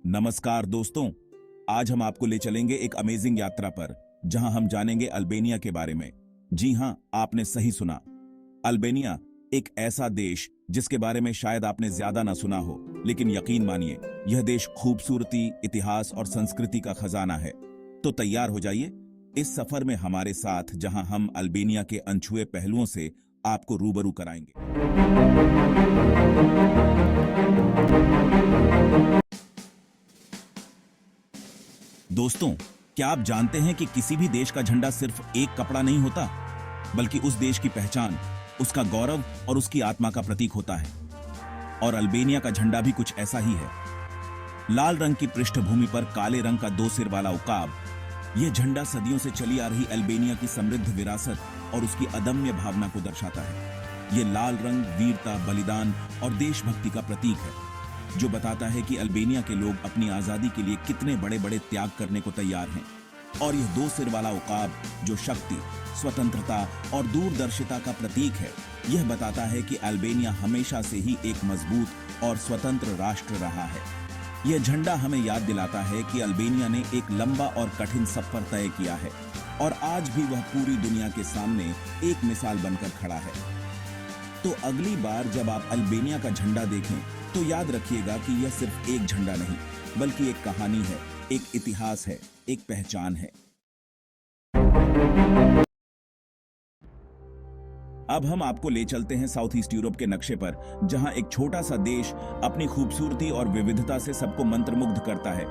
नमस्कार दोस्तों, आज हम आपको ले चलेंगे एक अमेजिंग यात्रा पर, जहां हम जानेंगे अल्बानिया के बारे में। जी हां, आपने सही सुना। अल्बानिया एक ऐसा देश जिसके बारे में शायद आपने ज्यादा ना सुना हो, लेकिन यकीन मानिए, यह देश खूबसूरती, इतिहास और संस्कृति का खजाना है। तो तैयार हो जाइए इस सफर में हमारे साथ, जहां हम अल्बानिया के अनछुए पहलुओं से आपको रूबरू कराएंगे। दोस्तों, क्या आप जानते हैं कि किसी भी देश का झंडा सिर्फ एक कपड़ा नहीं होता, बल्कि उस देश की पहचान, उसका गौरव और उसकी आत्मा का प्रतीक होता है। और अल्बानिया का झंडा भी कुछ ऐसा ही है। लाल रंग की पृष्ठभूमि पर काले रंग का दो सिर वाला उकाब, यह झंडा सदियों से चली आ रही अल्बानिया की समृद्ध विरासत और उसकी अदम्य भावना को दर्शाता है। यह लाल रंग वीरता, बलिदान और देशभक्ति का प्रतीक है, जो बताता है कि अल्बानिया के लोग अपनी आजादी के लिए कितने बड़े बड़े त्याग करने को तैयार हैं। और यह दो सिर वाला उकाब, जो शक्ति, स्वतंत्रता और दूरदर्शिता का प्रतीक है, यह बताता है कि अल्बानिया हमेशा से ही एक मजबूत और स्वतंत्र राष्ट्र रहा है। यह झंडा हमें याद दिलाता है कि अल्बानिया ने एक लंबा और कठिन सफर तय किया है, और आज भी वह पूरी दुनिया के सामने एक मिसाल बनकर खड़ा है। तो अगली बार जब आप अल्बानिया का झंडा देखें, तो याद रखिएगा कि यह सिर्फ एक झंडा नहीं, बल्कि एक कहानी है, एक इतिहास है, एक पहचान है। अब हम आपको ले चलते हैं साउथ ईस्ट यूरोप के नक्शे पर, जहां एक छोटा सा देश अपनी खूबसूरती और विविधता से सबको मंत्रमुग्ध करता है।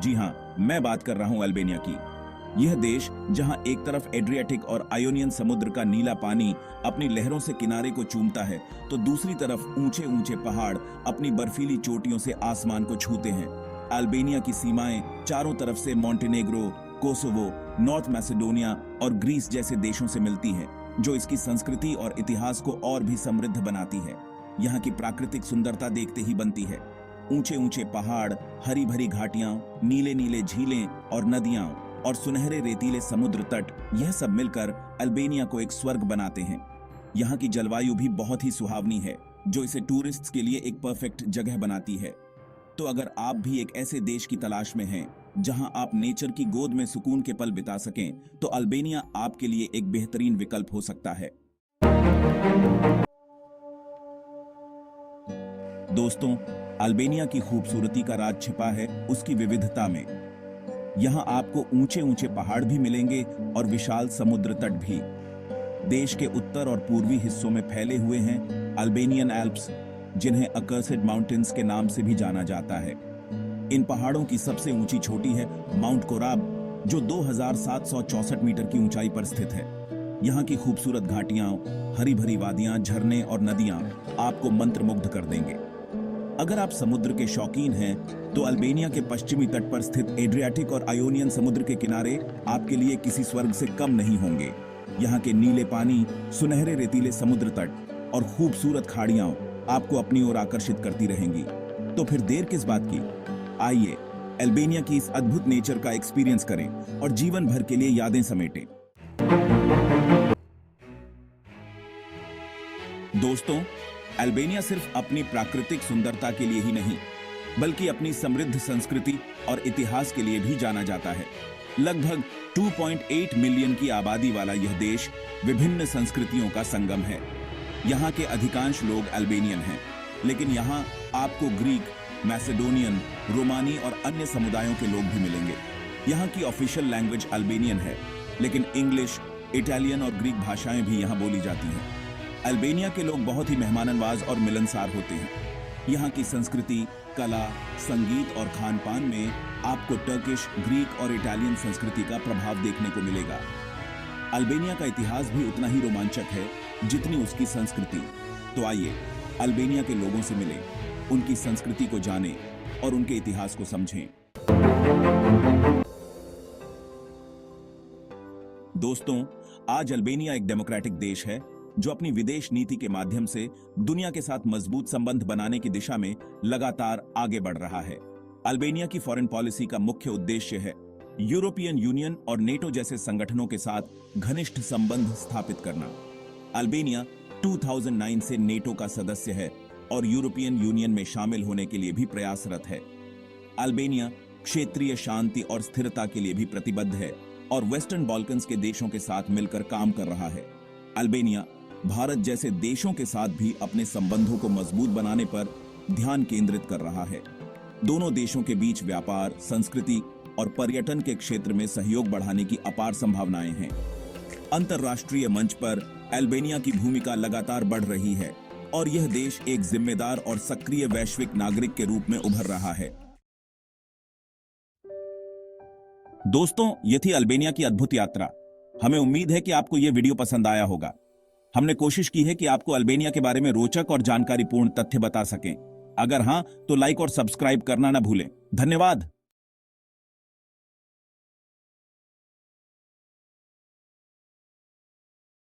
जी हां, मैं बात कर रहा हूं अल्बानिया की। यह देश, जहां एक तरफ एड्रियाटिक और आयोनियन समुद्र का नीला पानी अपनी लहरों से किनारे को चूमता है, तो दूसरी तरफ ऊंचे ऊंचे पहाड़ अपनी बर्फीली चोटियों से आसमान को छूते हैं। अल्बानिया की सीमाएं चारों तरफ से मोंटेनेग्रो, कोसोवो, नॉर्थ मैसेडोनिया और ग्रीस जैसे देशों से मिलती हैं, जो इसकी संस्कृति और इतिहास को और भी समृद्ध बनाती है। यहाँ की प्राकृतिक सुंदरता देखते ही बनती है। ऊंचे ऊंचे पहाड़, हरी भरी घाटियां, नीले नीले झीलें और नदियां और सुनहरे रेतीले समुद्र तट, यह सब मिलकर अल्बानिया को एक स्वर्ग बनाते हैं। यहाँ की जलवायु भी बहुत ही सुहावनी है, जो इसे टूरिस्ट्स के लिए एक परफेक्ट जगह बनाती है। तो अगर आप भी एक ऐसे देश की तलाश में हैं, जहां आप नेचर की गोद में सुकून के पल बिता सकें, तो अल्बानिया आपके लिए एक बेहतरीन विकल्प हो सकता है। दोस्तों, अल्बानिया की खूबसूरती का राज छिपा है उसकी विविधता में। यहाँ आपको ऊंचे ऊंचे पहाड़ भी मिलेंगे और विशाल समुद्र तट भी। देश के उत्तर और पूर्वी हिस्सों में फैले हुए हैं अल्बानियन एल्प्स, जिन्हें अकर्सेड माउंटेन्स के नाम से भी जाना जाता है। इन पहाड़ों की सबसे ऊंची चोटी है माउंट कोराब, जो 2764 मीटर की ऊंचाई पर स्थित है। यहाँ की खूबसूरत घाटियां, हरी भरी वादियां, झरने और नदियां आपको मंत्रमुग्ध कर देंगे। अगर आप समुद्र के शौकीन हैं, तो अल्बानिया के पश्चिमी तट पर स्थित एड्रियाटिक और आयोनियन समुद्र के किनारे आपके लिए किसी स्वर्ग से कम नहीं होंगे। यहाँ के नीले पानी, सुनहरे रेतीले समुद्र तट और खूबसूरत खाड़ियां आपको अपनी ओर आकर्षित करती रहेंगी। तो फिर देर किस बात की? आइए अल्बानिया की इस अद्भुत नेचर का एक्सपीरियंस करें और जीवन भर के लिए यादें समेटें। दोस्तों, अल्बानिया सिर्फ अपनी प्राकृतिक सुंदरता के लिए ही नहीं, बल्कि अपनी समृद्ध संस्कृति और इतिहास के लिए भी जाना जाता है। लगभग 2.8 मिलियन की आबादी वाला यह देश विभिन्न संस्कृतियों का संगम है। यहाँ के अधिकांश लोग अल्बानियन हैं, लेकिन यहाँ आपको ग्रीक, मैसेडोनियन, रोमानी और अन्य समुदायों के लोग भी मिलेंगे। यहाँ की ऑफिशियल लैंग्वेज अल्बानियन है, लेकिन इंग्लिश, इटालियन और ग्रीक भाषाएं भी यहाँ बोली जाती हैं। अल्बानिया के लोग बहुत ही मेहमाननवाज और मिलनसार होते हैं। यहाँ की संस्कृति, कला, संगीत और खान पान में आपको टर्किश, ग्रीक और इटालियन संस्कृति का प्रभाव देखने को मिलेगा। अल्बानिया का इतिहास भी उतना ही रोमांचक है जितनी उसकी संस्कृति। तो आइए अल्बानिया के लोगों से मिलें, उनकी संस्कृति को जानें और उनके इतिहास को समझें। दोस्तों, आज अल्बानिया एक डेमोक्रेटिक देश है, जो अपनी विदेश नीति के माध्यम से दुनिया के साथ मजबूत संबंध बनाने की दिशा में लगातार आगे बढ़ रहा है। अल्बानिया की फॉरेन पॉलिसी का मुख्य उद्देश्य है यूरोपियन यूनियन और नेटो जैसे संगठनों के साथ घनिष्ठ संबंध स्थापित करना। अल्बानिया 2009 से नेटो का सदस्य है और यूरोपियन यूनियन में शामिल होने के लिए भी प्रयासरत है। अल्बानिया क्षेत्रीय शांति और स्थिरता के लिए भी प्रतिबद्ध है और वेस्टर्न बॉल्कन्स के देशों के साथ मिलकर काम कर रहा है। अल्बानिया भारत जैसे देशों के साथ भी अपने संबंधों को मजबूत बनाने पर ध्यान केंद्रित कर रहा है। दोनों देशों के बीच व्यापार, संस्कृति और पर्यटन के क्षेत्र में सहयोग बढ़ाने की अपार संभावनाएं हैं। अंतर्राष्ट्रीय मंच पर अल्बानिया की भूमिका लगातार बढ़ रही है और यह देश एक जिम्मेदार और सक्रिय वैश्विक नागरिक के रूप में उभर रहा है। दोस्तों, ये थी अल्बानिया की अद्भुत यात्रा। हमें उम्मीद है कि आपको यह वीडियो पसंद आया होगा। हमने कोशिश की है कि आपको अल्बानिया के बारे में रोचक और जानकारीपूर्ण तथ्य बता सकें। अगर हां, तो लाइक और सब्सक्राइब करना न भूलें। धन्यवाद।